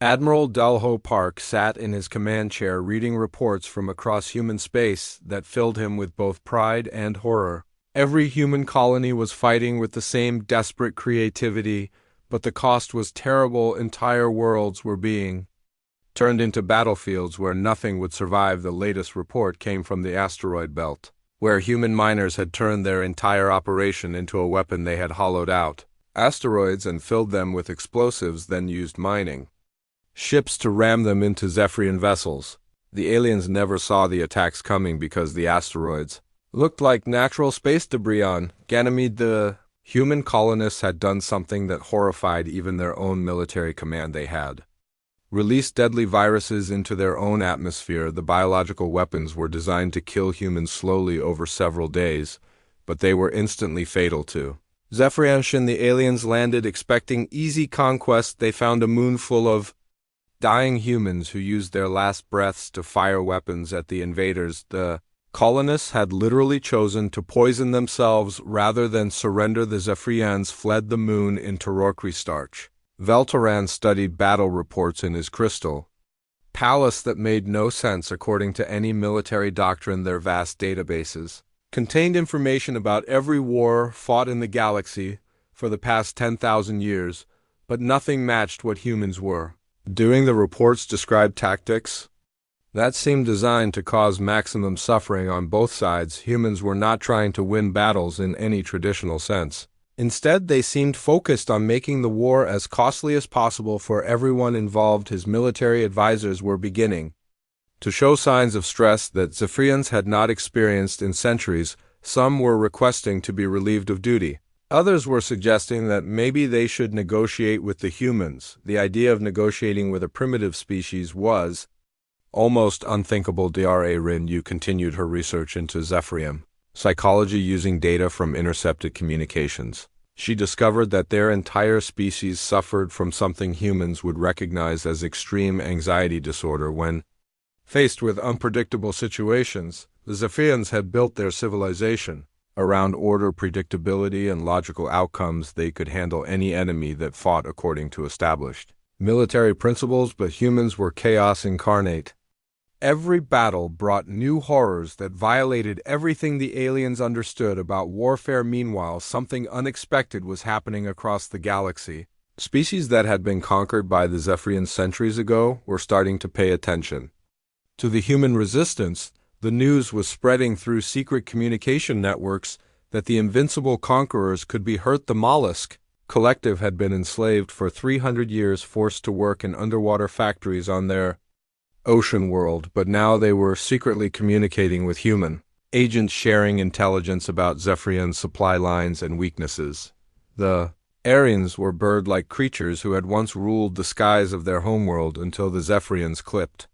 Admiral Dalho Park sat in his command chair reading reports from across human space that filled him with both pride and horror. Every human colony was fighting with the same desperate creativity, but the cost was terrible. Entire worlds were being turned into battlefields where nothing would survive. The latest report came from the asteroid belt, where human miners had turned their entire operation into a weapon. They had hollowed out asteroids and filled them with explosives, then used mining ships to ram them into Zephyrian vessels. The aliens never saw the attacks coming because the asteroids looked like natural space debris on Ganymede. The human colonists had done something that horrified even their own military command. They had released deadly viruses into their own atmosphere. The biological weapons were designed to kill humans slowly over several days, but they were instantly fatal to Zephyrian. The aliens landed expecting easy conquest. They found a moon full of dying humans who used their last breaths to fire weapons at the invaders. The colonists had literally chosen to poison themselves rather than surrender. The Zephyrians fled the moon in Torokri starch. Veltoran studied battle reports in his crystal palace that made no sense according to any military doctrine. Their vast databases contained information about every war fought in the galaxy for the past 10,000 years, but nothing matched what humans were doing. The reports described tactics that seemed designed to cause maximum suffering on both sides. Humans were not trying to win battles in any traditional sense. Instead, they seemed focused on making the war as costly as possible for everyone involved. His military advisors were beginning to show signs of stress that Zephyrians had not experienced in centuries. Some were requesting to be relieved of duty. Others were suggesting that maybe they should negotiate with the humans. The idea of negotiating with a primitive species was almost unthinkable. Dra Rinyu continued her research into Zephyrian psychology using data from intercepted communications. She discovered that their entire species suffered from something humans would recognize as extreme anxiety disorder. When faced with unpredictable situations, the Zephyrians had built their civilization around order, predictability, and logical outcomes. They could handle any enemy that fought according to established military principles, but humans were chaos incarnate. Every battle brought new horrors that violated everything the aliens understood about warfare. Meanwhile, something unexpected was happening across the galaxy. Species that had been conquered by the Zephyrians centuries ago were starting to pay attention to the human resistance. The news was spreading through secret communication networks that the invincible conquerors could be hurt. The mollusk collective had been enslaved for 300 years, forced to work in underwater factories on their ocean world, but now they were secretly communicating with human agents, sharing intelligence about Zephyrian supply lines and weaknesses. The Aryans were bird-like creatures who had once ruled the skies of their homeworld until the Zephyrians clipped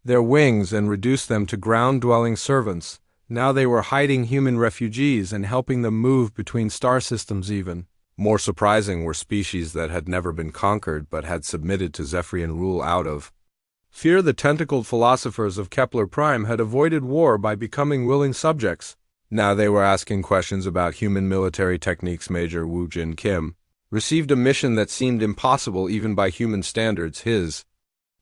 their wings and reduced them to ground-dwelling servants. Now they were hiding human refugees and helping them move between star systems. Even more surprising were species that had never been conquered but had submitted to Zephyrian rule out of fear. The tentacled philosophers of Kepler Prime had avoided war by becoming willing subjects. Now they were asking questions about human military techniques. Major Wu Jin Kim received a mission that seemed impossible even by human standards. His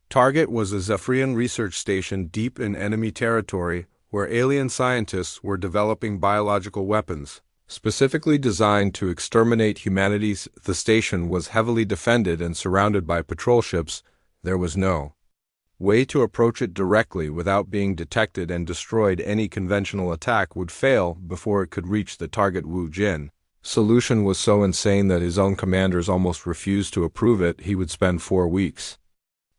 target was a Zephyrian research station deep in enemy territory where alien scientists were developing biological weapons specifically designed to exterminate humanity. The station was heavily defended and surrounded by patrol ships. There was no way to approach it directly without being detected and destroyed. Any conventional attack would fail before it could reach the target. Wu Jin solution was so insane that his own commanders almost refused to approve it. He would spend 4 weeks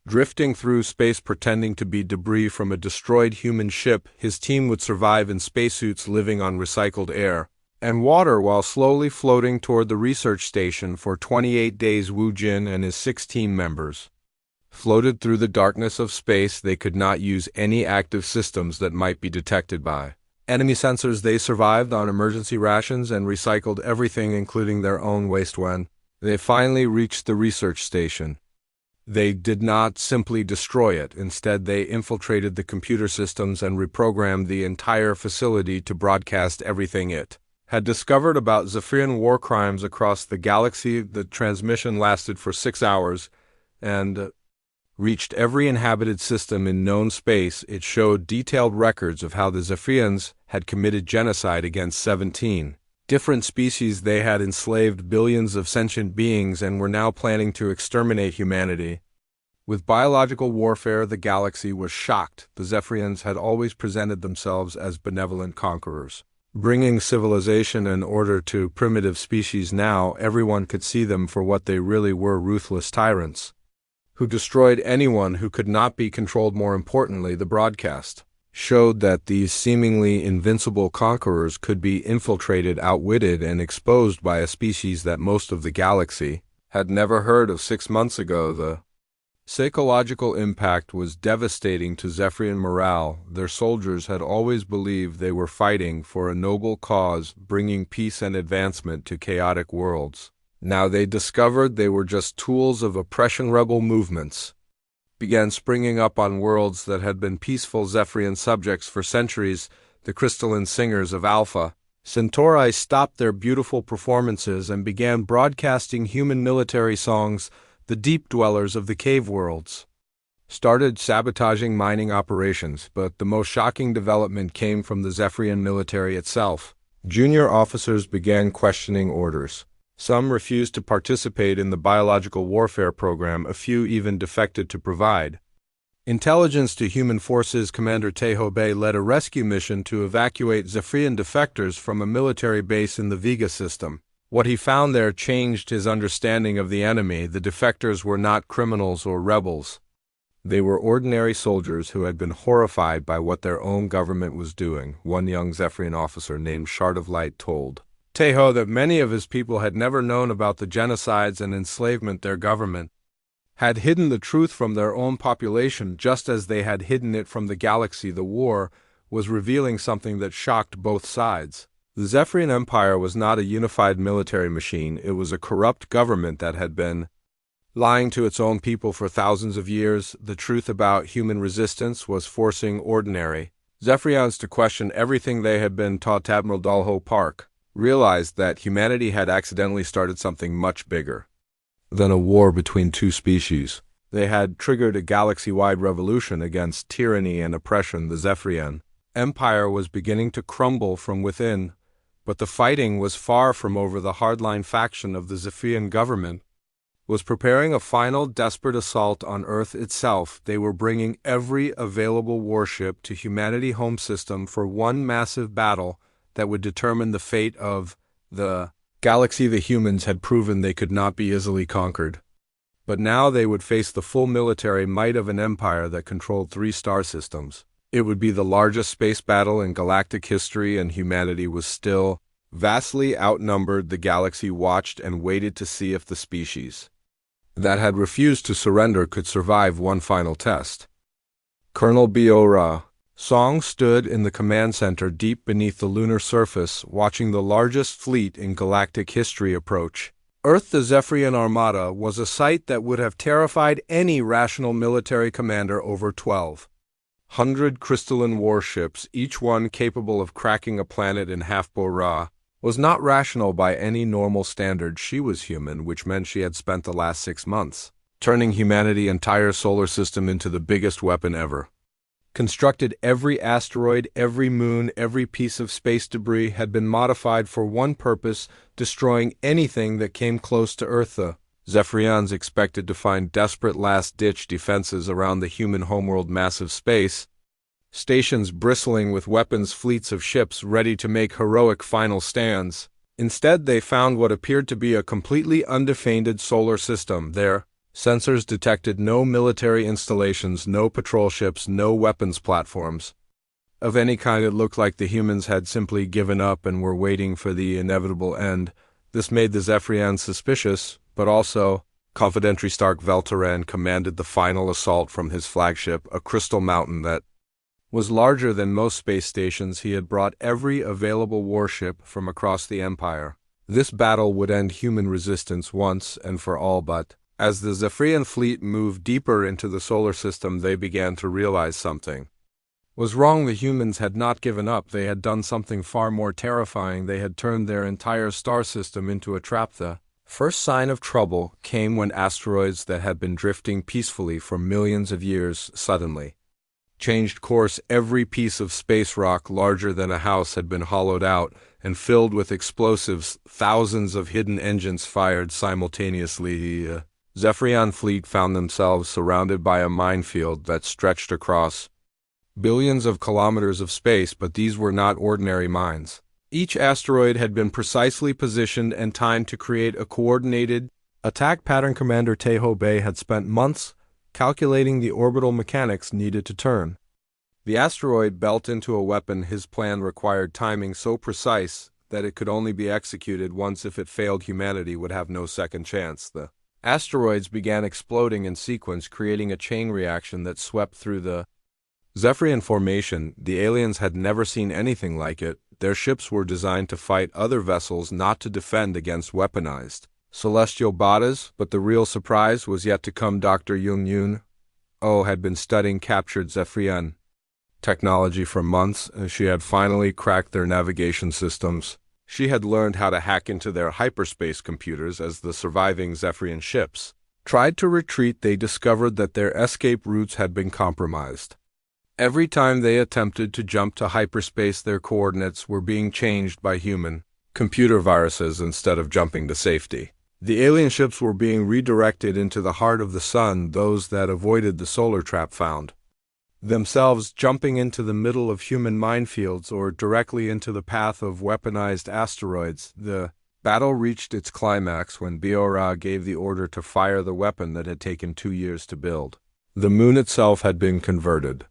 drifting through space pretending to be debris from a destroyed human ship. His team would survive in spacesuits, living on recycled air and water while slowly floating toward the research station for 28 days. Wu Jin and his 6 team members floated through the darkness of space. They could not use any active systems that might be detected by enemy sensors. They survived on emergency rations and recycled everything, including their own waste. When they finally reached the research station, they did not simply destroy it. Instead, they infiltrated the computer systems and reprogrammed the entire facility to broadcast everything it had discovered about Zephyrian war crimes across the galaxy. The transmission lasted for 6 hours, and reached every inhabited system in known space. It showed detailed records of how the Zephyrians had committed genocide against 17 different species. They had enslaved billions of sentient beings and were now planning to exterminate humanity. With biological warfare, the galaxy was shocked. The Zephyrians had always presented themselves as benevolent conquerors, bringing civilization and order to primitive species. Now everyone could see them for what they really were: ruthless tyrants who destroyed anyone who could not be controlled. More importantly, the broadcast showed that these seemingly invincible conquerors could be infiltrated, outwitted, and exposed by a species that most of the galaxy had never heard of. 6 months ago, the psychological impact was devastating to Zephyrian morale. Their soldiers had always believed they were fighting for a noble cause, bringing peace and advancement to chaotic worlds. Now they discovered they were just tools of oppression. Rebel movements began springing up on worlds that had been peaceful Zephyrian subjects for centuries. The crystalline singers of Alpha Centauri stopped their beautiful performances and began broadcasting human military songs. The deep dwellers of the cave worlds started sabotaging mining operations, but the most shocking development came from the Zephyrian military itself. Junior officers began questioning orders. Some refused to participate in the biological warfare program. A few even defected to provide intelligence to human forces. Commander Tejo Bay led a rescue mission to evacuate Zephyrian defectors from a military base in the Vega system. What he found there changed his understanding of the enemy. The defectors were not criminals or rebels. They were ordinary soldiers who had been horrified by what their own government was doing. One young Zephyrian officer named Shard of Light told Tejo that many of his people had never known about the genocides and enslavement. Their government had hidden the truth from their own population, just as they had hidden it from the galaxy. The war was revealing something that shocked both sides. The Zephyrian Empire was not a unified military machine. It was a corrupt government that had been lying to its own people for thousands of years. The truth about human resistance was forcing ordinary Zephyrians to question everything they had been taught. Admiral Dalho Park realized that humanity had accidentally started something much bigger than a war between two species. They had triggered a galaxy-wide revolution against tyranny and oppression. The Zephyrian Empire was beginning to crumble from within, but the fighting was far from over. The hardline faction of the Zephyrian government was preparing a final desperate assault on Earth itself. They were bringing every available warship to humanity home system for one massive battle that would determine the fate of the galaxy. The humans had proven they could not be easily conquered, but now they would face the full military might of an empire that controlled 3 star systems. It would be the largest space battle in galactic history, and humanity was still vastly outnumbered. The galaxy watched and waited to see if the species that had refused to surrender could survive one final test. Colonel Biora Song stood in the command center deep beneath the lunar surface, watching the largest fleet in galactic history approach Earth. The Zephyrian Armada was a sight that would have terrified any rational military commander. Over 1,200 crystalline warships, each one capable of cracking a planet in half. Bora was not rational by any normal standard. She was human, which meant she had spent the last 6 months turning humanity's entire solar system into the biggest weapon ever. Constructed every asteroid, every moon, every piece of space debris had been modified for one purpose: destroying anything that came close to Earth. The Zephyrians expected to find desperate last-ditch defenses around the human homeworld, massive space stations bristling with weapons, fleets of ships ready to make heroic final stands. Instead, they found what appeared to be a completely undefended solar system. Their sensors detected no military installations, no patrol ships, no weapons platforms of any kind. It looked like the humans had simply given up and were waiting for the inevitable end. This made the Zephyrians suspicious, but also confident. Stark Veltaren commanded the final assault from his flagship, a crystal mountain that was larger than most space stations. He had brought every available warship from across the Empire. This battle would end human resistance once and for all, but as the Zephyrian fleet moved deeper into the solar system, they began to realize something was wrong. The humans had not given up. They had done something far more terrifying. They had turned their entire star system into a trap. The First sign of trouble came when asteroids that had been drifting peacefully for millions of years suddenly changed course. Every piece of space rock larger than a house had been hollowed out and filled with explosives. Thousands of hidden engines fired simultaneously. Zephyrian fleet found themselves surrounded by a minefield that stretched across billions of kilometers of space, but these were not ordinary mines. Each asteroid had been precisely positioned and timed to create a coordinated attack pattern. Commander Tejo Bay had spent months calculating the orbital mechanics needed to turn the asteroid belt into a weapon. His plan required timing so precise that it could only be executed once. If it failed, humanity would have no second chance. The asteroids began exploding in sequence, creating a chain reaction that swept through the Zephyrian formation. The aliens had never seen anything like it. Their ships were designed to fight other vessels, not to defend against weaponized celestial bodies, but the real surprise was yet to come. Dr. Jung Yoon had been studying captured Zephyrian technology for months, and she had finally cracked their navigation systems. She had learned how to hack into their hyperspace computers. As the surviving Zephyrian ships tried to retreat, they discovered that their escape routes had been compromised. Every time they attempted to jump to hyperspace, their coordinates were being changed by human computer viruses instead of jumping to safety. The alien ships were being redirected into the heart of the sun. Those that avoided the solar trap found themselves jumping into the middle of human minefields or directly into the path of weaponized asteroids. The battle reached its climax when Biora gave the order to fire the weapon that had taken 2 years to build. The moon itself had been converted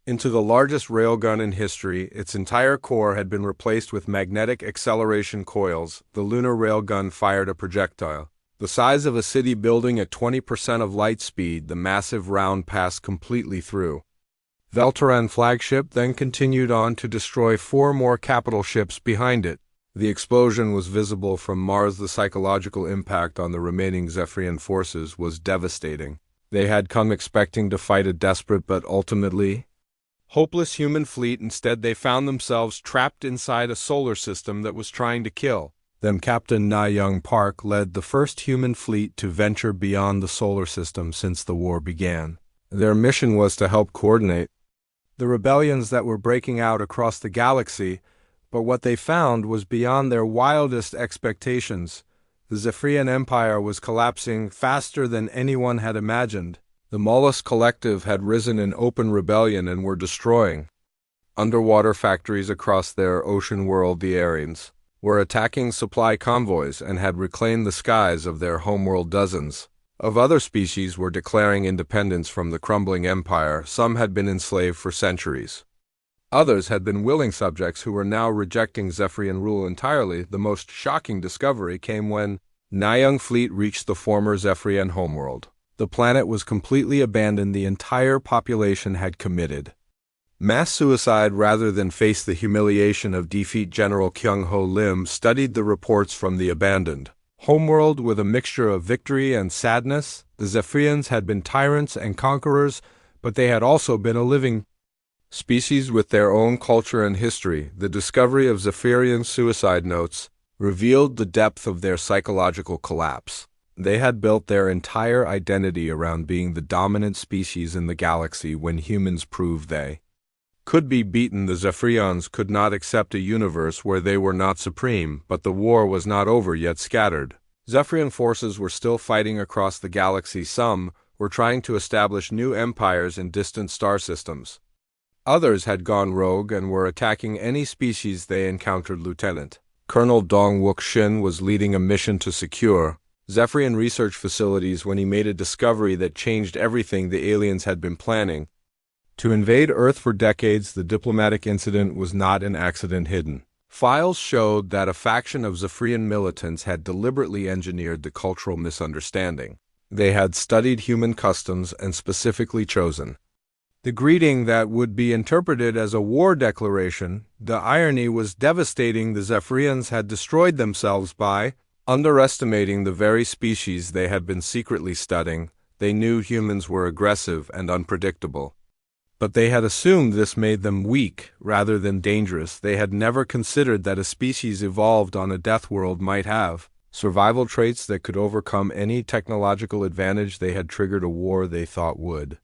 into the largest railgun in history. Its entire core had been replaced with magnetic acceleration coils. The lunar railgun fired a projectile the size of a city building at 20% of light speed. The massive round passed completely through Velteran flagship, then continued on to destroy 4 more capital ships behind it. The explosion was visible from Mars. The psychological impact on the remaining Zephyrian forces was devastating. They had come expecting to fight a desperate but ultimately hopeless human fleet. Instead, they found themselves trapped inside a solar system that was trying to kill them. Captain Na Young Park led the first human fleet to venture beyond the solar system since the war began. Their mission was to help coordinate the rebellions that were breaking out across the galaxy, but what they found was beyond their wildest expectations. The Zephyrian Empire was collapsing faster than anyone had imagined. The Mollusk Collective had risen in open rebellion and were destroying underwater factories across their ocean world. The Aryans were attacking supply convoys and had reclaimed the skies of their homeworld. Dozens of other species were declaring independence from the crumbling empire. Some had been enslaved for centuries. Others had been willing subjects who were now rejecting Zephyrian rule entirely. The most shocking discovery came when Nayang fleet reached the former Zephyrian homeworld. The planet was completely abandoned. The entire population had committed mass suicide rather than face the humiliation of defeat. General Kyung Ho Lim studied the reports from the abandoned homeworld with a mixture of victory and sadness. The Zephyrians had been tyrants and conquerors, but they had also been a living species with their own culture and history. The discovery of Zephyrian suicide notes revealed the depth of their psychological collapse. They had built their entire identity around being the dominant species in the galaxy. When humans proved they could be beaten, the Zephyrians could not accept a universe where they were not supreme. But the war was not over yet. Scattered Zephyrian forces were still fighting across the galaxy. Some were trying to establish new empires in distant star systems. Others had gone rogue and were attacking any species they encountered. Lieutenant Colonel Dong Wook Shin was leading a mission to secure Zephyrian research facilities when he made a discovery that changed everything. The aliens had been planning to invade Earth for decades. The diplomatic incident was not an accident. Hidden files showed that a faction of Zephyrian militants had deliberately engineered the cultural misunderstanding. They had studied human customs and specifically chosen the greeting that would be interpreted as a war declaration. The irony was devastating. The Zephyrians had destroyed themselves by underestimating the very species they had been secretly studying. They knew humans were aggressive and unpredictable, but they had assumed this made them weak rather than dangerous. They had never considered that a species evolved on a death world might have survival traits that could overcome any technological advantage they had triggered a war they thought would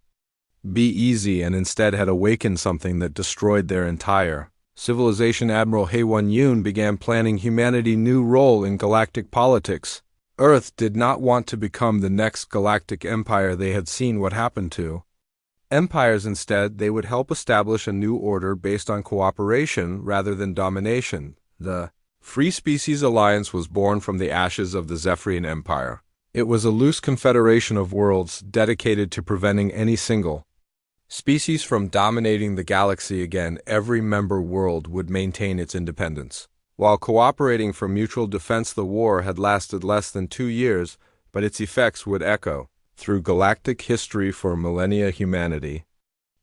be easy and instead had awakened something that destroyed their entire civilization. Admiral Haewon Yoon began planning humanity's new role in galactic politics. Earth did not want to become the next galactic empire they had seen what happened to. Empires instead, they would help establish a new order based on cooperation rather than domination. The Free Species Alliance was born from the ashes of the Zephyrian Empire. It was a loose confederation of worlds dedicated to preventing any single species from dominating the galaxy again. Every member world would maintain its independence. While cooperating for mutual defense, the war had lasted less than 2 years, but its effects would echo through galactic history for millennia. Humanity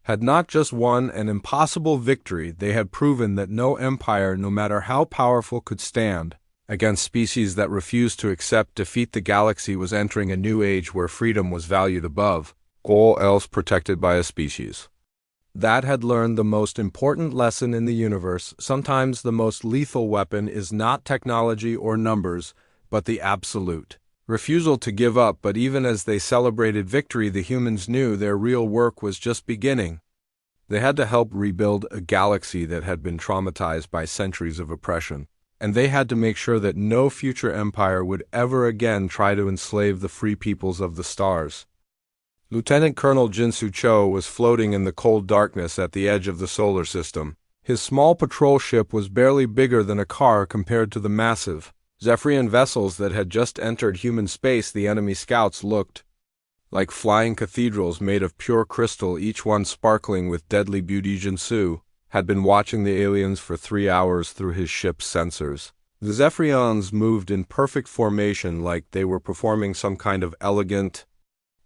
had not just won an impossible victory, they had proven that no empire, no matter how powerful, could stand against species that refused to accept defeat. The galaxy was entering a new age where freedom was valued above all else, protected by a species that had learned the most important lesson in the universe. Sometimes the most lethal weapon is not technology or numbers, but the absolute refusal to give up. But even as they celebrated victory, the humans knew their real work was just beginning. They had to help rebuild a galaxy that had been traumatized by centuries of oppression, and they had to make sure that no future empire would ever again try to enslave the free peoples of the stars. Lieutenant Colonel Jinsu Cho was floating in the cold darkness at the edge of the solar system. His small patrol ship was barely bigger than a car compared to the massive Zephyrian vessels that had just entered human space. The enemy scouts looked like flying cathedrals made of pure crystal, each one sparkling with deadly beauty. Jinsu had been watching the aliens for 3 hours through his ship's sensors. The Zephyrians moved in perfect formation, like they were performing some kind of elegant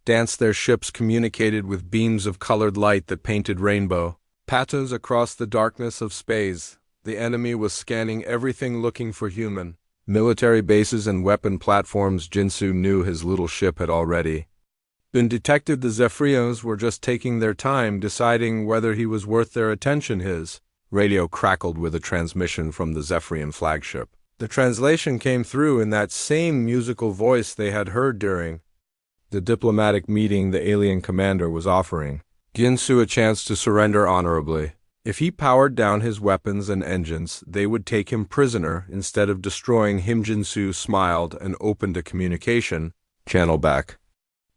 dance. Their ships communicated with beams of colored light that painted rainbow patterns across the darkness of space. The enemy was scanning everything, looking for human military bases and weapon platforms. Jinsu knew his little ship had already been detected. The Zephyrians were just taking their time, deciding whether he was worth their attention. His radio crackled with a transmission from the Zephyrian flagship. The translation came through in that same musical voice they had heard during the diplomatic meeting. The alien commander was offering Jinsu a chance to surrender honorably. If he powered down his weapons and engines, they would take him prisoner instead of destroying him. Jinsu smiled and opened a communication channel back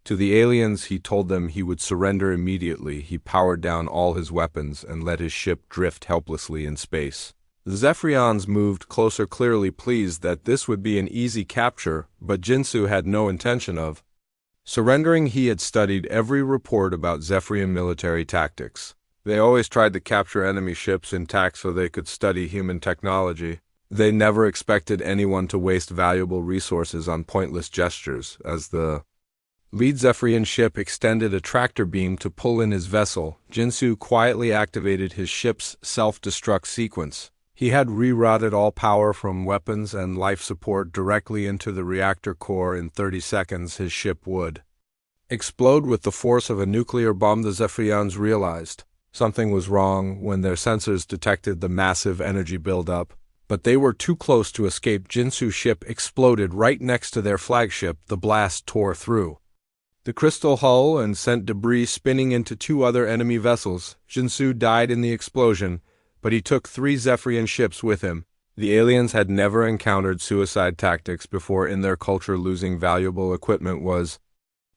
to the aliens. He told them he would surrender immediately. He powered down all his weapons and let his ship drift helplessly in space. The Zephyrians moved closer, clearly pleased that this would be an easy capture, but Jinsu had no intention of surrendering. He had studied every report about Zephyrian military tactics. They always tried to capture enemy ships intact so they could study human technology. They never expected anyone to waste valuable resources on pointless gestures. As the lead Zephyrian ship extended a tractor beam to pull in his vessel, Jinsu quietly activated his ship's self-destruct sequence. He had rerouted all power from weapons and life support directly into the reactor core. In 30 seconds, his ship would explode with the force of a nuclear bomb. The Zephyrians realized something was wrong when their sensors detected the massive energy buildup, but they were too close to escape. Jinsu's ship exploded right next to their flagship. The blast tore through the crystal hull and sent debris spinning into 2 other enemy vessels. Jinsu died in the explosion, but he took 3 Zephyrian ships with him. The aliens had never encountered suicide tactics before. In their culture, losing valuable equipment was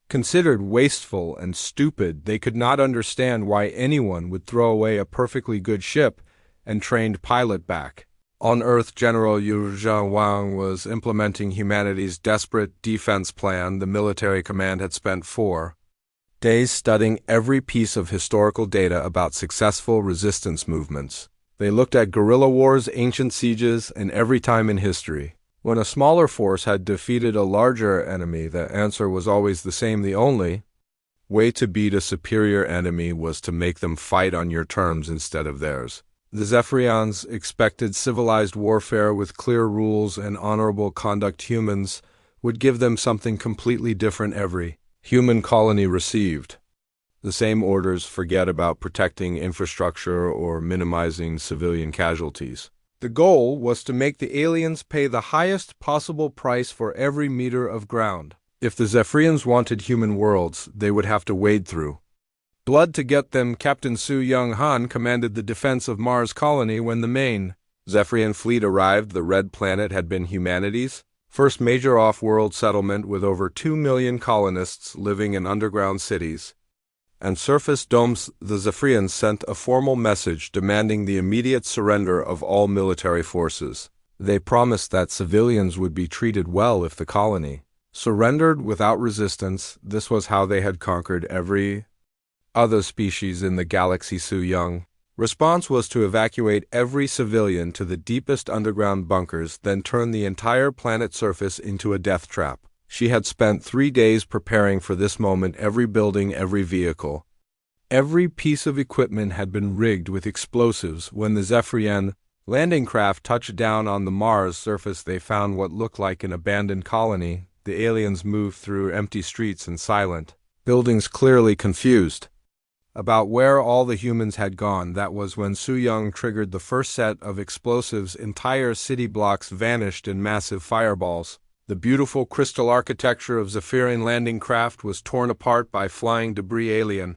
considered wasteful and stupid. They could not understand why anyone would throw away a perfectly good ship and trained pilot back on Earth. General Yu Wang was implementing humanity's desperate defense plan. The military command had spent 4 days studying every piece of historical data about successful resistance movements. They looked at guerrilla wars, ancient sieges, and every time in history when a smaller force had defeated a larger enemy, the answer was always the same: the only way to beat a superior enemy was to make them fight on your terms instead of theirs. The Zephyrians expected civilized warfare with clear rules and honorable conduct. Humans would give them something completely different. Every human colony received the same orders: forget about protecting infrastructure or minimizing civilian casualties. The goal was to make the aliens pay the highest possible price for every meter of ground. If the Zephyrians wanted human worlds, they would have to wade through blood to get them. Captain Su Young Han commanded the defense of Mars colony when the main Zephyrian fleet arrived. The Red Planet had been humanity's first major off-world settlement, with over 2 million colonists living in underground cities and surface domes. The Zephyrians sent a formal message demanding the immediate surrender of all military forces. They promised that civilians would be treated well if the colony surrendered without resistance. This was how they had conquered every other species in the galaxy. Su Young response was to evacuate every civilian to the deepest underground bunkers, then turn the entire planet's surface into a death trap. She had spent 3 days preparing for this moment. Every building, every vehicle, every piece of equipment had been rigged with explosives. When the Zephyrian landing craft touched down on the Mars surface, they found what looked like an abandoned colony. The aliens moved through empty streets and silent buildings, clearly confused about where all the humans had gone. That was when Su Young triggered the first set of explosives. Entire city blocks vanished in massive fireballs. The beautiful crystal architecture of Zephyrian landing craft was torn apart by flying debris. Alien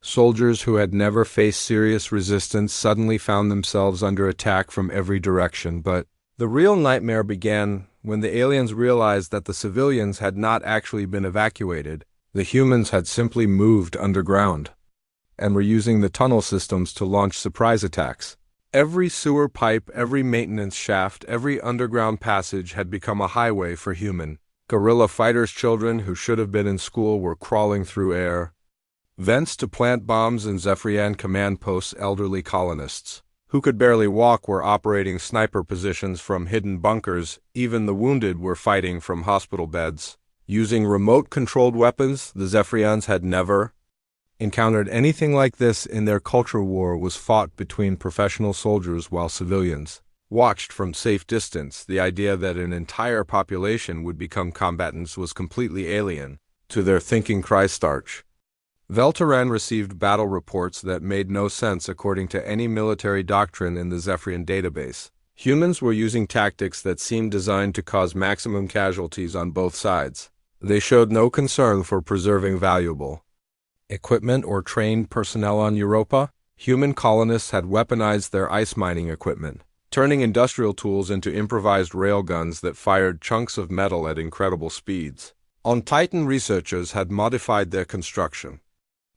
soldiers who had never faced serious resistance suddenly found themselves under attack from every direction. But the real nightmare began when the aliens realized that the civilians had not actually been evacuated. The humans had simply moved underground and were using the tunnel systems to launch surprise attacks. Every sewer pipe, every maintenance shaft, every underground passage had become a highway for human guerrilla fighters. Children who should have been in school were crawling through air vents to plant bombs in Zephyrian command posts. Elderly colonists who could barely walk were operating sniper positions from hidden bunkers. Even the wounded were fighting from hospital beds using remote-controlled weapons. The Zephyrians had never encountered anything like this in their culture. War was fought between professional soldiers while civilians watched from safe distance. The idea that an entire population would become combatants was completely alien to their thinking. Christarch Velteran received battle reports that made no sense according to any military doctrine in the Zephyrian database. Humans were using tactics that seemed designed to cause maximum casualties on both sides. They showed no concern for preserving valuable equipment or trained personnel. On Europa, human colonists had weaponized their ice mining equipment, turning industrial tools into improvised railguns that fired chunks of metal at incredible speeds. On Titan, researchers had modified their construction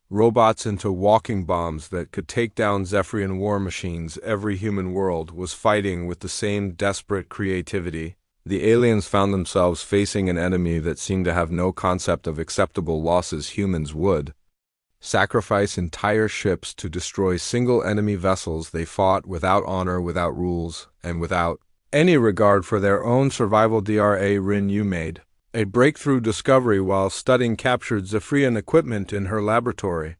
robots into walking bombs that could take down Zephyrian war machines. Every human world was fighting with the same desperate creativity. The aliens found themselves facing an enemy that seemed to have no concept of acceptable losses. Humans would sacrifice entire ships to destroy single enemy vessels. They fought without honor, without rules, and without any regard for their own survival. Dra Rin Yu made a breakthrough discovery while studying captured Zephyrian equipment in her laboratory.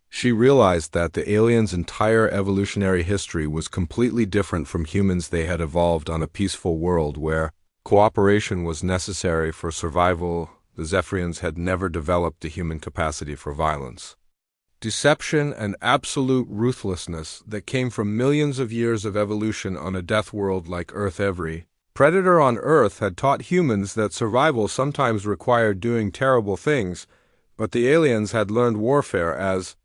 She realized that the aliens' entire evolutionary history was completely different from humans. They had evolved on a peaceful world where cooperation was necessary for survival. The Zephyrians had never developed the human capacity for violence, deception, and absolute ruthlessness that came from millions of years of evolution on a death world like Earth. Every predator on Earth had taught humans that survival sometimes required doing terrible things, but the aliens had learned warfare as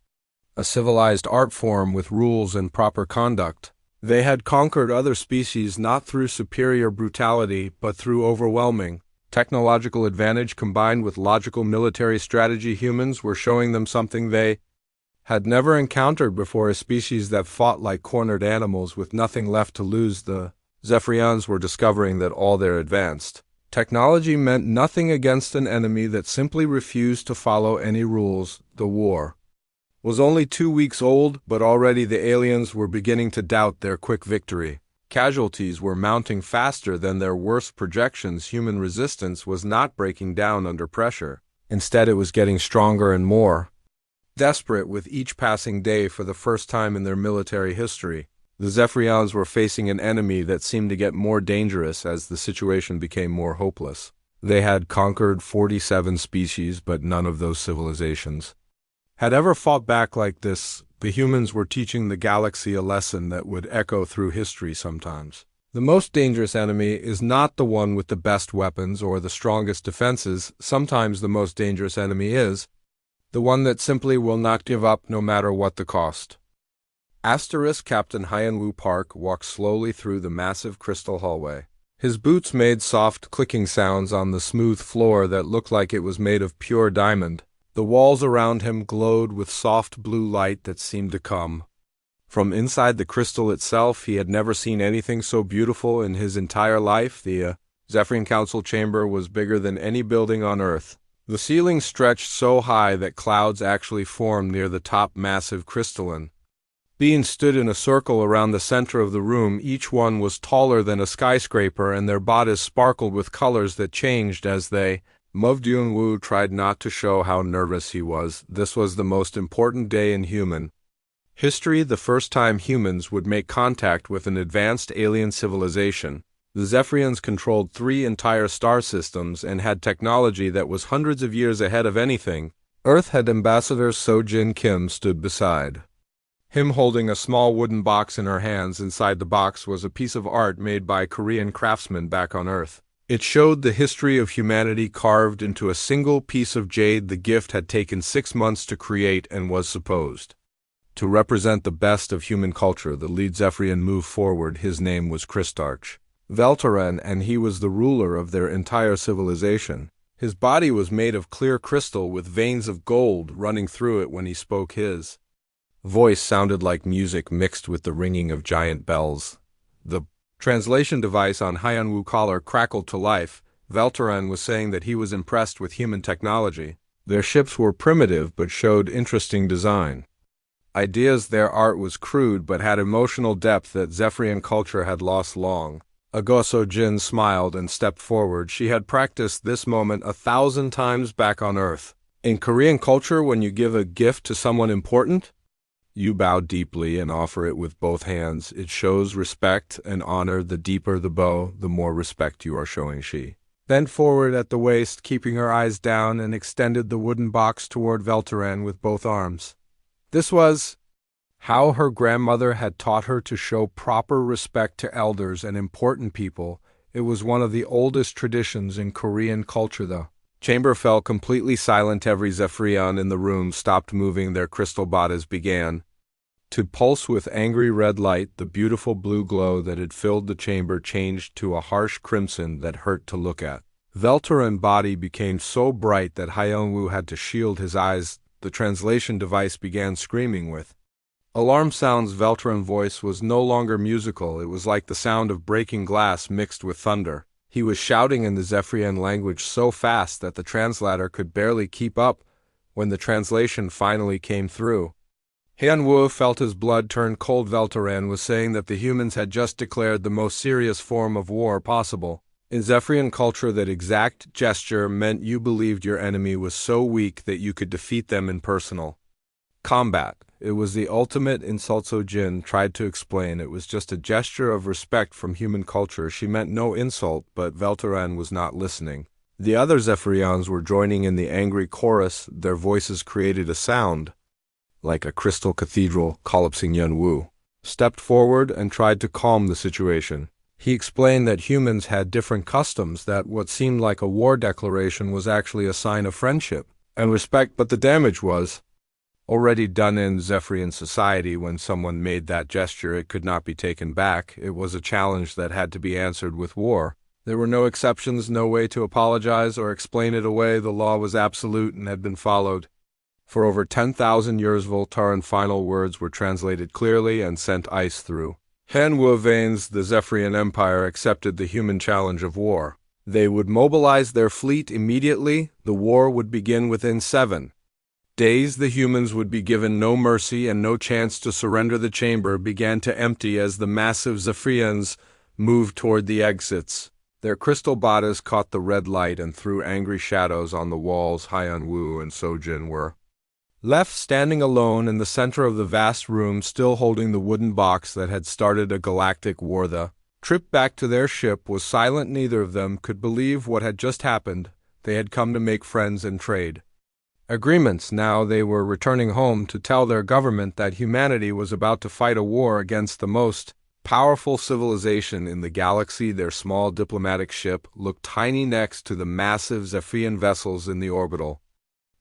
a civilized art form with rules and proper conduct. They had conquered other species not through superior brutality, but through overwhelming technological advantage combined with logical military strategy. Humans were showing them something they had never encountered before, a species that fought like cornered animals with nothing left to lose. The Zephyrians were discovering that all their advanced technology meant nothing against an enemy that simply refused to follow any rules. The war was only 2 weeks old, but already the aliens were beginning to doubt their quick victory. Casualties were mounting faster than their worst projections. Human resistance was not breaking down under pressure. Instead, it was getting stronger and more desperate with each passing day. For the first time in their military history, the Zephyrians were facing an enemy that seemed to get more dangerous as the situation became more hopeless. They had conquered 47 species, but none of those civilizations had ever fought back like this, the humans were teaching the galaxy a lesson that would echo through history sometimes. The most dangerous enemy is not the one with the best weapons or the strongest defenses. Sometimes the most dangerous enemy is the one that simply will not give up no matter what the cost. Captain Hyanwu Park walked slowly through the massive crystal hallway. His boots made soft clicking sounds on the smooth floor that looked like it was made of pure diamond. The walls around him glowed with soft blue light that seemed to come from inside the crystal itself. He had never seen anything so beautiful in his entire life. The Zephyrian Council chamber was bigger than any building on Earth. The ceiling stretched so high that clouds actually formed near the top massive crystalline. Beings stood in a circle around the center of the room. Each one was taller than a skyscraper, and their bodies sparkled with colors that changed as they moved. Yunwu tried not to show how nervous he was. This was the most important day in human history, the first time humans would make contact with an advanced alien civilization. The Zephyrians controlled 3 entire star systems and had technology that was hundreds of years ahead of anything Earth had. Ambassador Sojin Kim stood beside him, holding a small wooden box in her hands. Inside the box was a piece of art made by Korean craftsmen back on Earth. It showed the history of humanity carved into a single piece of jade. The gift had taken 6 months to create and was supposed to represent the best of human culture. The lead Zephyrian moved forward. His name was Christarch Veltaren, and he was the ruler of their entire civilization. His body was made of clear crystal with veins of gold running through it. When he spoke, his voice sounded like music mixed with the ringing of giant bells. The translation device on Hyanwu collar crackled to life. Veltaren was saying that he was impressed with human technology. Their ships were primitive but showed interesting design ideas. Their art was crude but had emotional depth that Zephyrian culture had lost long ago. Sojin smiled and stepped forward. She had practiced this moment 1,000 times back on Earth. In Korean culture, when you give a gift to someone important, you bow deeply and offer it with both hands. It shows respect and honor. The deeper the bow, the more respect you are showing. She bent forward at the waist, keeping her eyes down, and extended the wooden box toward Veltaren with both arms. This was how her grandmother had taught her to show proper respect to elders and important people. It was one of the oldest traditions in Korean culture. The chamber fell completely silent. Every Zephyrian in the room stopped moving. Their crystal bodies began to pulse with angry red light. The beautiful blue glow that had filled the chamber changed to a harsh crimson that hurt to look at. Veltaren's body became so bright that Hyanwu had to shield his eyes. The translation device began screaming with alarm sounds. Veltaren's voice was no longer musical. It was like the sound of breaking glass mixed with thunder. He was shouting in the Zephyrian language so fast that the translator could barely keep up. When the translation finally came through, Hyanwu felt his blood turn cold. Veltaren was saying that the humans had just declared the most serious form of war possible. In Zephyrian culture, that exact gesture meant you believed your enemy was so weak that you could defeat them in personal combat. It was the ultimate insult. Sojin tried to explain it was just a gesture of respect from human culture. She meant no insult, but Veltaren was not listening. The other Zephyrians were joining in the angry chorus. Their voices created a sound like a crystal cathedral collapsing. Yunwu stepped forward and tried to calm the situation. He explained that humans had different customs, that what seemed like a war declaration was actually a sign of friendship and respect, but the damage was already done in Zephyrian society. When someone made that gesture, it could not be taken back. It was a challenge that had to be answered with war. There were no exceptions, no way to apologize or explain it away. The law was absolute and had been followed for over 10,000 years. Voltaran's final words were translated clearly and sent ice through Hyanwu veins. The Zephyrian Empire accepted the human challenge of war. They would mobilize their fleet immediately. The war would begin within 7 days. The humans would be given no mercy and no chance to surrender. The chamber began to empty as the massive Zephyrians moved toward the exits. Their crystal bodies caught the red light and threw angry shadows on the walls. Hyanwu and Sojin were left standing alone in the center of the vast room, still holding the wooden box that had started a galactic war. The trip back to their ship was silent. Neither of them could believe what had just happened. They had come to make friends and trade agreements. Now they were returning home to tell their government that humanity was about to fight a war against the most powerful civilization in the galaxy. Their small diplomatic ship looked tiny next to the massive Zephyrian vessels in the orbital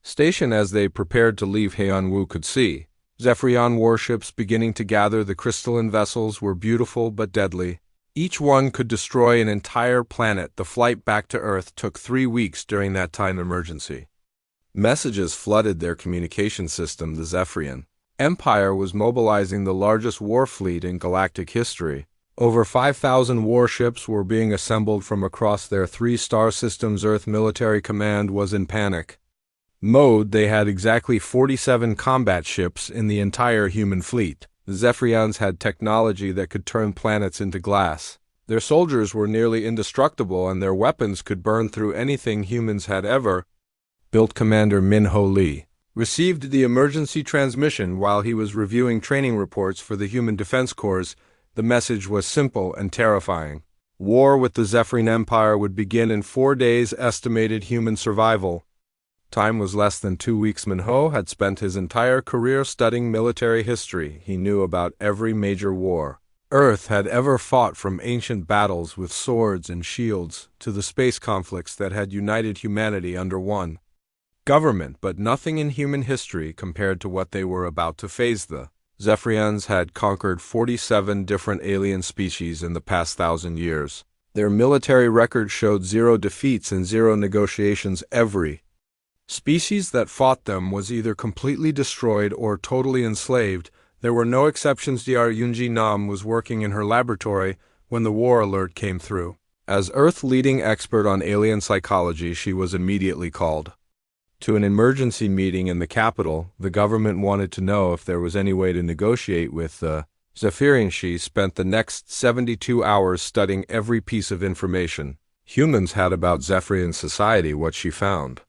station. As they prepared to leave, Heian-Wu could see Zephyrian warships beginning to gather. The crystalline vessels were beautiful but deadly. Each one could destroy an entire planet. The flight back to Earth took 3 weeks. During that time, emergency messages flooded their communication system. The Zephyrian Empire was mobilizing the largest war fleet in galactic history. Over 5,000 warships were being assembled from across their 3 star systems. Earth military command was in panic mode. They had exactly 47 combat ships in the entire human fleet. The Zephyrians had technology that could turn planets into glass. Their soldiers were nearly indestructible, and their weapons could burn through anything humans had ever built. Commander Min-Ho Lee received the emergency transmission while he was reviewing training reports for the Human Defense Corps. The message was simple and terrifying. War with the Zephyrian Empire would begin in 4 days. Estimated human survival time was less than 2 weeks. Min-Ho had spent his entire career studying military history. He knew about every major war Earth had ever fought, from ancient battles with swords and shields to the space conflicts that had united humanity under one government. But nothing in human history compared to what they were about to face. The Zephyrians had conquered 47 different alien species in the past 1,000 years. Their military record showed 0 defeats and 0 negotiations. Every species that fought them was either completely destroyed or totally enslaved. There were no exceptions. Dr. Yunji Nam was working in her laboratory when the war alert came through. As Earth's leading expert on alien psychology, she was immediately called to an emergency meeting in the capital. The government wanted to know if there was any way to negotiate with the Zephyrians. She spent the next 72 hours studying every piece of information humans had about Zephyrian society. What she found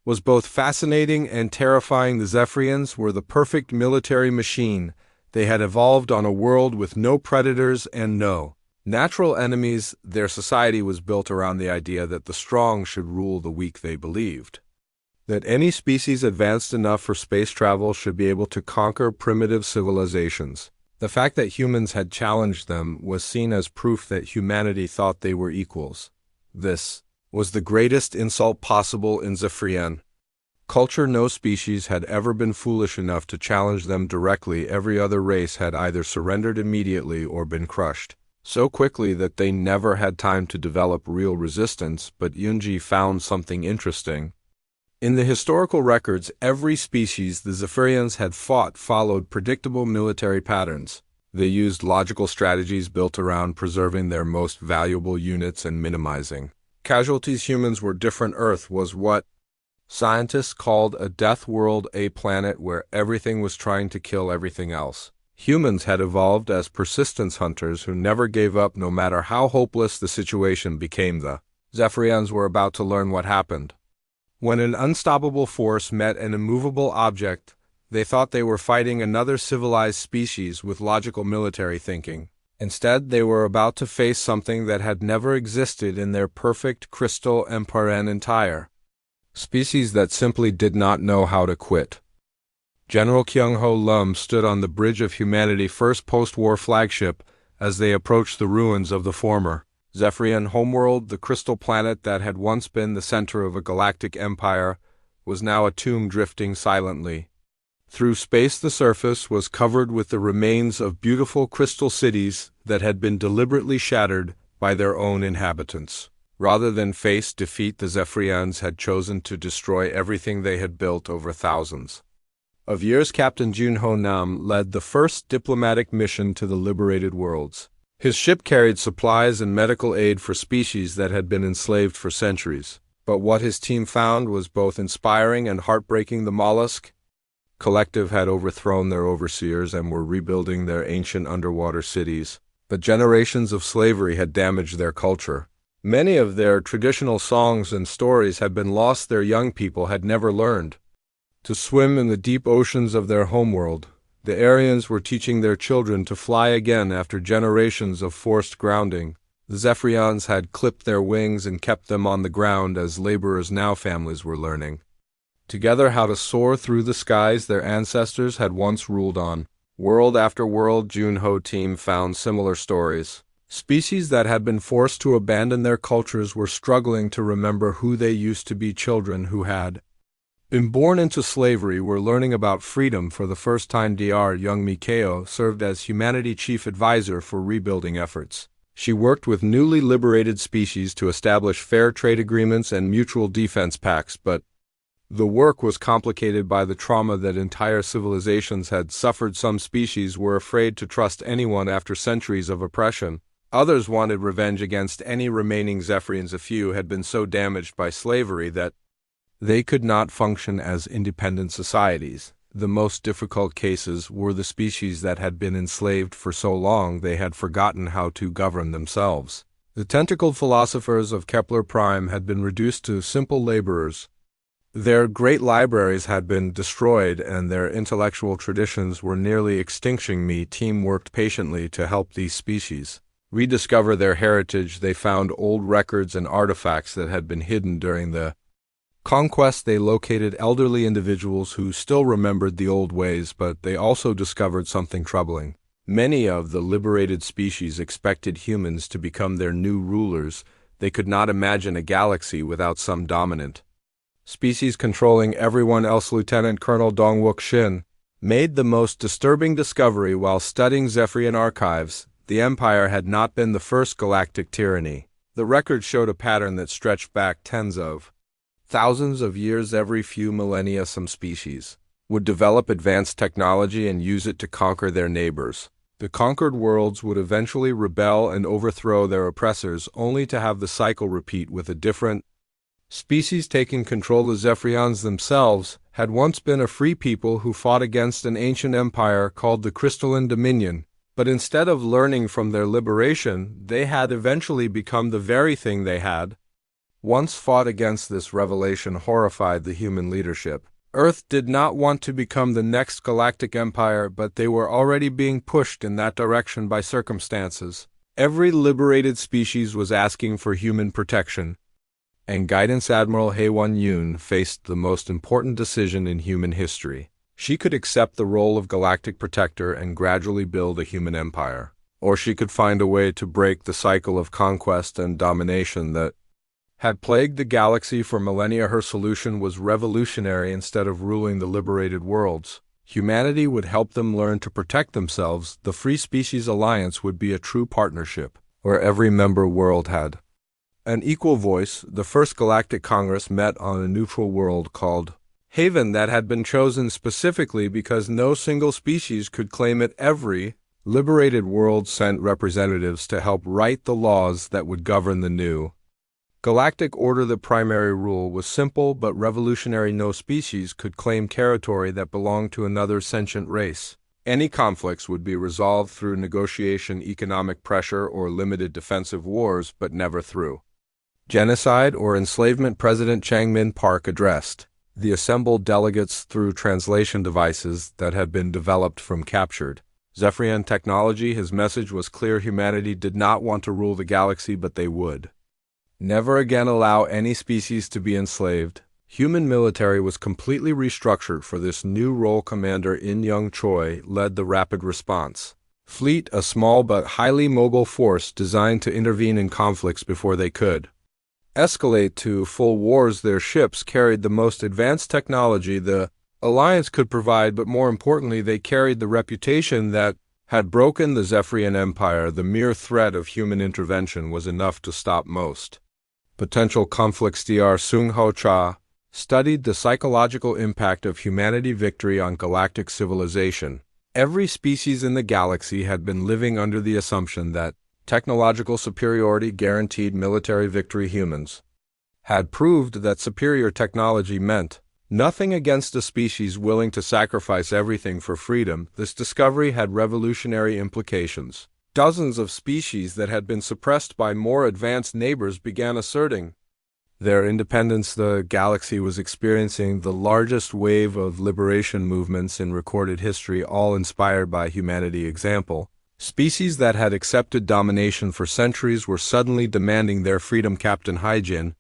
was both fascinating and terrifying. The Zephyrians were the perfect military machine. They had evolved on a world with no predators and no natural enemies. Their society was built around the idea that the strong should rule the weak. They believed that any species advanced enough for space travel should be able to conquer primitive civilizations. The fact that humans had challenged them was seen as proof that humanity thought they were equals. This was the greatest insult possible in Zephyrian culture. No species had ever been foolish enough to challenge them directly. Every other race had either surrendered immediately or been crushed so quickly that they never had time to develop real resistance. But Yunji found something interesting. In the historical records, every species the Zephyrians had fought followed predictable military patterns. They used logical strategies built around preserving their most valuable units and minimizing casualties. Humans were different. Earth was what scientists called a death world, a planet where everything was trying to kill everything else. Humans had evolved as persistence hunters who never gave up no matter how hopeless the situation became. The Zephyrians were about to learn what happened when an unstoppable force met an immovable object. They thought they were fighting another civilized species with logical military thinking. Instead, they were about to face something that had never existed in their perfect crystal empire, an entire species that simply did not know how to quit. General Kyung-Ho Lum stood on the bridge of humanity's first post-war flagship as they approached the ruins of the former Zephyrian homeworld. The crystal planet that had once been the center of a galactic empire was now a tomb drifting silently through space. The surface was covered with the remains of beautiful crystal cities that had been deliberately shattered by their own inhabitants. Rather than face defeat, the Zephyrians had chosen to destroy everything they had built over thousands of years. Captain Junho Nam led the first diplomatic mission to the liberated worlds. His ship carried supplies and medical aid for species that had been enslaved for centuries. But what his team found was both inspiring and heartbreaking. The mollusk collective had overthrown their overseers and were rebuilding their ancient underwater cities. But generations of slavery had damaged their culture. Many of their traditional songs and stories had been lost. Their young people had never learned to swim in the deep oceans of their homeworld. The Aryans were teaching their children to fly again after generations of forced grounding. The Zephyrians had clipped their wings and kept them on the ground as laborers. Now families were learning together how to soar through the skies their ancestors had once ruled on. World after world, Junho team found similar stories. Species that had been forced to abandon their cultures were struggling to remember who they used to be. Children who had been born into slavery were learning about freedom for the first time. Dr. Young Mikao served as humanity chief advisor for rebuilding efforts. She worked with newly liberated species to establish fair trade agreements and mutual defense pacts, but the work was complicated by the trauma that entire civilizations had suffered. Some species were afraid to trust anyone after centuries of oppression. Others wanted revenge against any remaining Zephyrians. A few had been so damaged by slavery that they could not function as independent societies. The most difficult cases were the species that had been enslaved for so long they had forgotten how to govern themselves. The tentacled philosophers of Kepler Prime had been reduced to simple laborers. Their great libraries had been destroyed and their intellectual traditions were nearly extinction. Me team worked patiently to help these species rediscover their heritage. They found old records and artifacts that had been hidden during the conquest. They located elderly individuals who still remembered the old ways, but they also discovered something troubling. Many of the liberated species expected humans to become their new rulers. They could not imagine a galaxy without some dominant species controlling everyone else. Lieutenant Colonel Dongwook Shin made the most disturbing discovery while studying Zephyrian archives. The Empire had not been the first galactic tyranny. The record showed a pattern that stretched back tens of thousands of years. Every few millennia, some species would develop advanced technology and use it to conquer their neighbors. The conquered worlds would eventually rebel and overthrow their oppressors, only to have the cycle repeat with a different species taking control. The Zephyrians themselves had once been a free people who fought against an ancient empire called the Crystalline Dominion. But instead of learning from their liberation, they had eventually become the very thing they had once fought against. This revelation horrified the human leadership. Earth did not want to become the next galactic empire, but they were already being pushed in that direction by circumstances. Every liberated species was asking for human protection, and Guidance Admiral Haewon Yoon faced the most important decision in human history. She could accept the role of galactic protector and gradually build a human empire, or she could find a way to break the cycle of conquest and domination that had plagued the galaxy for millennia. Her solution was revolutionary. Instead of ruling the liberated worlds, humanity would help them learn to protect themselves. The Free Species Alliance would be a true partnership, where every member world had an equal voice. The first Galactic Congress met on a neutral world called Haven that had been chosen specifically because no single species could claim it. Every liberated world sent representatives to help write the laws that would govern the new galactic order. The primary rule was simple but revolutionary. No species could claim territory that belonged to another sentient race. Any conflicts would be resolved through negotiation, economic pressure, or limited defensive wars, but never through genocide or enslavement. President Changmin Park addressed the assembled delegates through translation devices that had been developed from captured Zephyrian technology. His message was clear: humanity did not want to rule the galaxy, but they would never again allow any species to be enslaved. Human military was completely restructured for this new role. Commander In Young Choi led the rapid response fleet, a small but highly mobile force designed to intervene in conflicts before they could escalate to full wars. Their ships carried the most advanced technology the Alliance could provide, but more importantly, they carried the reputation that had broken the Zephyrian Empire. The mere threat of human intervention was enough to stop most potential conflicts. Dr. Sung Ho Cha studied the psychological impact of humanity victory on galactic civilization. Every species in the galaxy had been living under the assumption that technological superiority guaranteed military victory. Humans had proved that superior technology meant nothing against a species willing to sacrifice everything for freedom. This discovery had revolutionary implications. Dozens of species that had been suppressed by more advanced neighbors began asserting their independence. The galaxy was experiencing the largest wave of liberation movements in recorded history, all inspired by humanity. Example: species that had accepted domination for centuries were suddenly demanding their freedom. Captain Haijin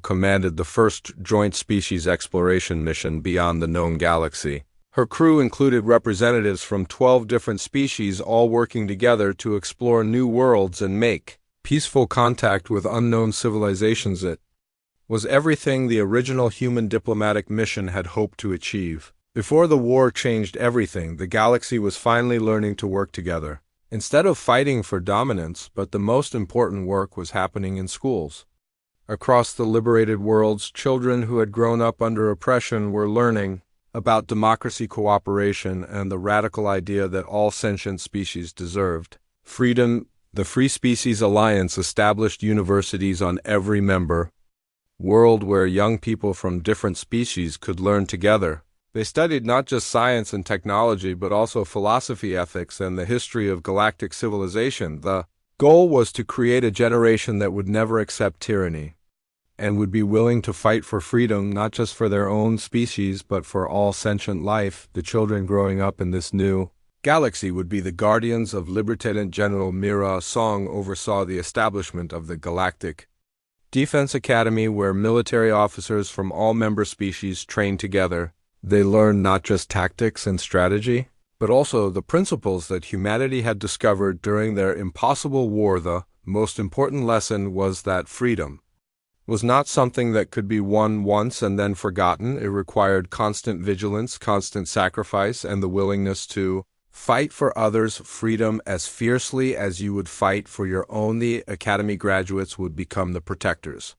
commanded the first joint species exploration mission beyond the known galaxy. Her crew included representatives from 12 different species, all working together to explore new worlds and make peaceful contact with unknown civilizations. It was everything the original human diplomatic mission had hoped to achieve. Before the war changed everything, the galaxy was finally learning to work together. Instead of fighting for dominance, but the most important work was happening in schools. Across the liberated worlds, children who had grown up under oppression were learning about democracy, cooperation, and the radical idea that all sentient species deserved freedom. The Free Species Alliance established universities on every member world where young people from different species could learn together. They studied not just science and technology, but also philosophy, ethics, and the history of galactic civilization. The goal was to create a generation that would never accept tyranny and would be willing to fight for freedom, not just for their own species, but for all sentient life. The children growing up in this new galaxy would be the guardians of Lieutenant General Mira Song oversaw the establishment of the Galactic Defense Academy, where military officers from all member species trained together. They learned not just tactics and strategy, but also the principles that humanity had discovered during their impossible war. The most important lesson was that freedom was not something that could be won once and then forgotten. It required constant vigilance, constant sacrifice, and the willingness to fight for others' freedom as fiercely as you would fight for your own. The Academy graduates would become the protectors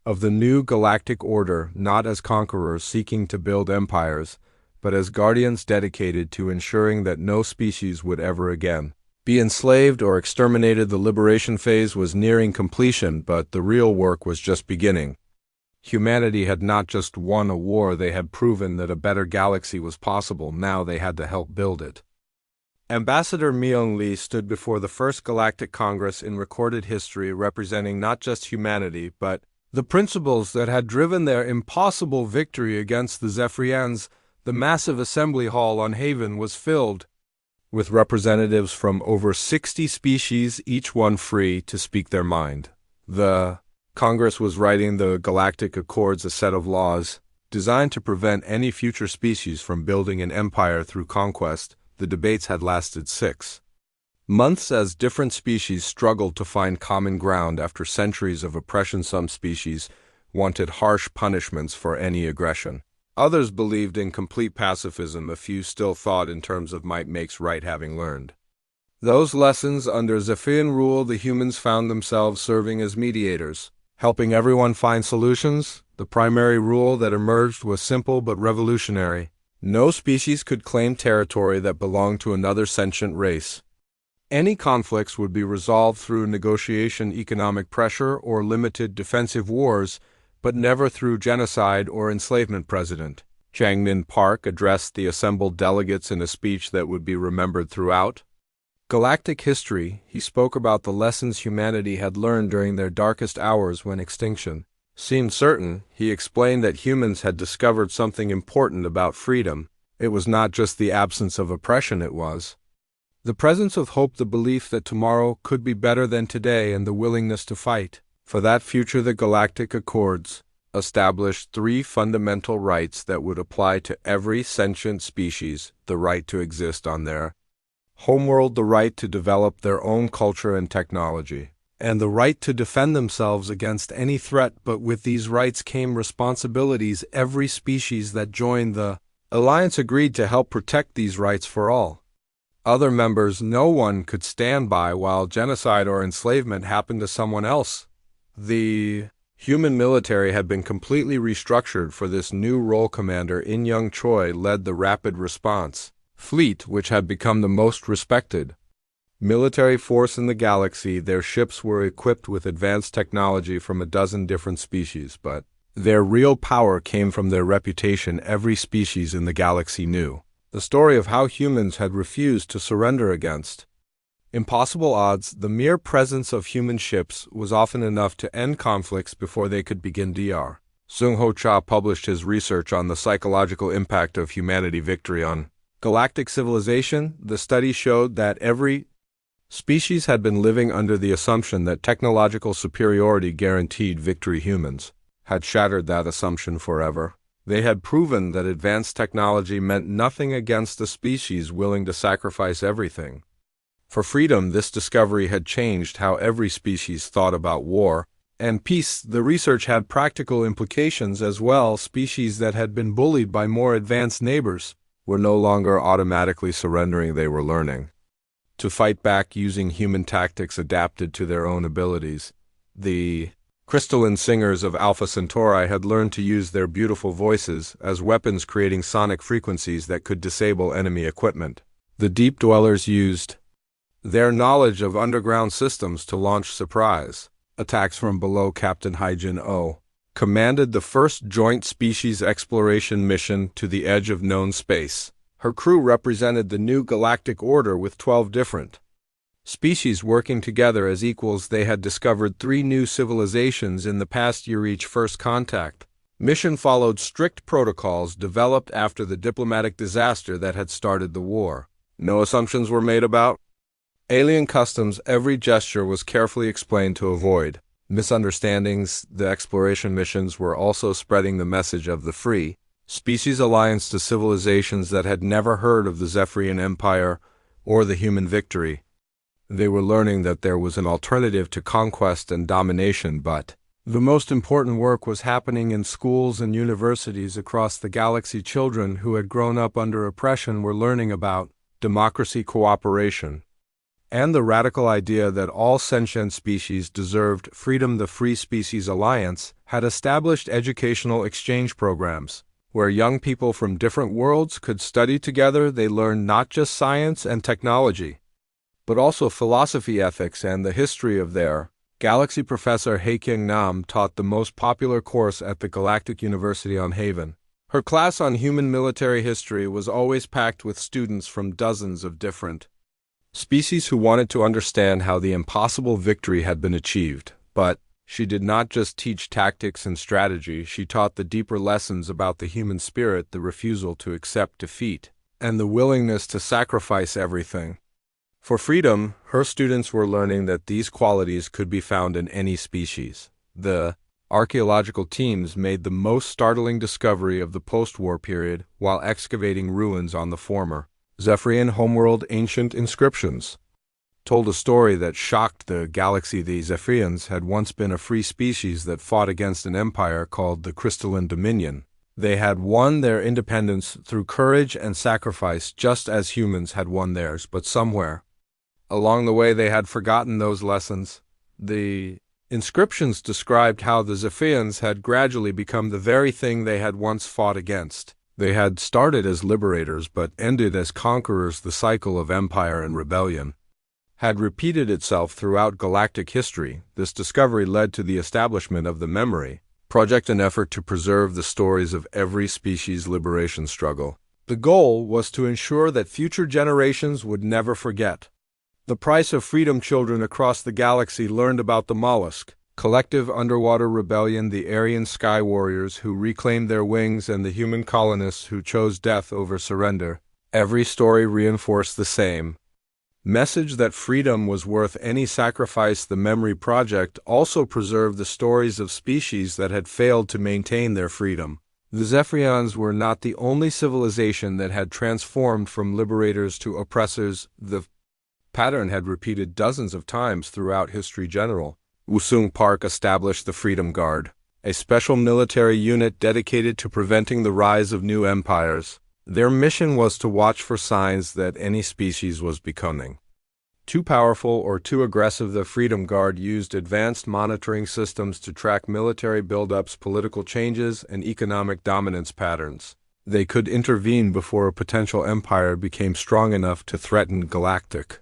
of the new galactic order, not as conquerors seeking to build empires, but as guardians dedicated to ensuring that no species would ever again be enslaved or exterminated. The liberation phase was nearing completion, but the real work was just beginning. Humanity had not just won a war, they had proven that a better galaxy was possible. Now they had to help build it. Ambassador Myung Lee stood before the first Galactic Congress in recorded history, representing not just humanity, but the principles that had driven their impossible victory against the Zephyrians. The massive assembly hall on Haven was filled with representatives from over 60 species, each one free to speak their mind. The Congress was writing the Galactic Accords, a set of laws designed to prevent any future species from building an empire through conquest. The debates had lasted 6 months as different species struggled to find common ground after centuries of oppression. Some species wanted harsh punishments for any aggression. Others believed in complete pacifism. A few still thought in terms of might makes right, having learned those lessons under Zephyrian rule. The humans found themselves serving as mediators, helping everyone find solutions. The primary rule that emerged was simple but revolutionary. No species could claim territory that belonged to another sentient race. Any conflicts would be resolved through negotiation, economic pressure, or limited defensive wars, but never through genocide or enslavement. President Changmin Park addressed the assembled delegates in a speech that would be remembered throughout galactic history. He spoke about the lessons humanity had learned during their darkest hours when extinction seemed certain. He explained that humans had discovered something important about freedom. It was not just the absence of oppression, it was the presence of hope, the belief that tomorrow could be better than today, and the willingness to fight for that future. The Galactic Accords established 3 fundamental rights that would apply to every sentient species: the right to exist on their homeworld, the right to develop their own culture and technology, and the right to defend themselves against any threat. But with these rights came responsibilities. Every species that joined the alliance agreed to help protect these rights for all other members. No one could stand by while genocide or enslavement happened to someone else. The human military had been completely restructured for this new role. Commander In Young Choi led the Rapid Response Fleet, which had become the most respected military force in the galaxy. Their ships were equipped with advanced technology from a dozen different species, but their real power came from their reputation. Every species in the galaxy knew the story of how humans had refused to surrender against impossible odds. The mere presence of human ships was often enough to end conflicts before they could begin. Dr. Sung-Ho Cha published his research on the psychological impact of humanity victory on galactic civilization. The study showed that every species had been living under the assumption that technological superiority guaranteed victory. Humans had shattered that assumption forever. They had proven that advanced technology meant nothing against a species willing to sacrifice everything. For freedom, this discovery had changed how every species thought about war and peace. The research had practical implications as well. Species that had been bullied by more advanced neighbors were no longer automatically surrendering. They were learning to fight back using human tactics adapted to their own abilities. The crystalline singers of Alpha Centauri had learned to use their beautiful voices as weapons, creating sonic frequencies that could disable enemy equipment. The deep dwellers used their knowledge of underground systems to launch surprise attacks from below. Captain Hyjin O commanded the first joint species exploration mission to the edge of known space. Her crew represented the new galactic order with 12 different species working together as equals. They had discovered 3 new civilizations in the past year. Each first contact mission followed strict protocols developed after the diplomatic disaster that had started the war. No assumptions were made about alien customs. Every gesture was carefully explained to avoid misunderstandings. The exploration missions were also spreading the message of the free species alliance to civilizations that had never heard of the Zephyrian Empire or the human victory. They were learning that there was an alternative to conquest and domination, but the most important work was happening in schools and universities across the galaxy. Children who had grown up under oppression were learning about democracy, cooperation, and the radical idea that all sentient species deserved freedom. The Free Species Alliance had established educational exchange programs where young people from different worlds could study together. They learned not just science and technology, but also philosophy, ethics, and the history of their galaxy. Professor Haikyung Nam taught the most popular course at the Galactic University on Haven. Her class on human military history was always packed with students from dozens of different species who wanted to understand how the impossible victory had been achieved. But she did not just teach tactics and strategy. She taught the deeper lessons about the human spirit, the refusal to accept defeat, and the willingness to sacrifice everything for freedom. Her students were learning that these qualities could be found in any species. The archaeological teams made the most startling discovery of the post-war period while excavating ruins on the former Zephyrian homeworld. Ancient inscriptions told a story that shocked the galaxy. The Zephyrians had once been a free species that fought against an empire called the Crystalline Dominion. They had won their independence through courage and sacrifice, just as humans had won theirs, but somewhere along the way they had forgotten those lessons. The inscriptions described how the Zephyrians had gradually become the very thing they had once fought against. They had started as liberators but ended as conquerors. The cycle of empire and rebellion had repeated itself throughout galactic history. This discovery led to the establishment of the Memory Project, an effort to preserve the stories of every species' liberation struggle. The goal was to ensure that future generations would never forget the price of freedom. Children across the galaxy learned about the Mollusk Collective Underwater Rebellion, the Aryan Sky Warriors who reclaimed their wings, and the human colonists who chose death over surrender. Every story reinforced the same message, that freedom was worth any sacrifice. The Memory Project also preserved the stories of species that had failed to maintain their freedom. The Zephyrians were not the only civilization that had transformed from liberators to oppressors. The pattern had repeated dozens of times throughout history. General Wusung Park established the Freedom Guard, a special military unit dedicated to preventing the rise of new empires. Their mission was to watch for signs that any species was becoming too powerful or too aggressive. The Freedom Guard used advanced monitoring systems to track military buildups, political changes, and economic dominance patterns. They could intervene before a potential empire became strong enough to threaten galactic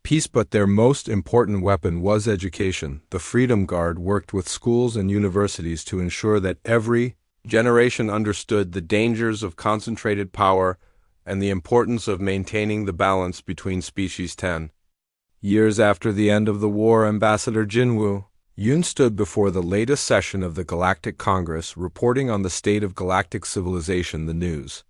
peace. But their most important weapon was education. The Freedom Guard worked with schools and universities to ensure that every generation understood the dangers of concentrated power and the importance of maintaining the balance between species. 10 years after the end of the war, Ambassador Jinwoo Yoon stood before the latest session of the Galactic Congress, reporting on the state of galactic civilization. The news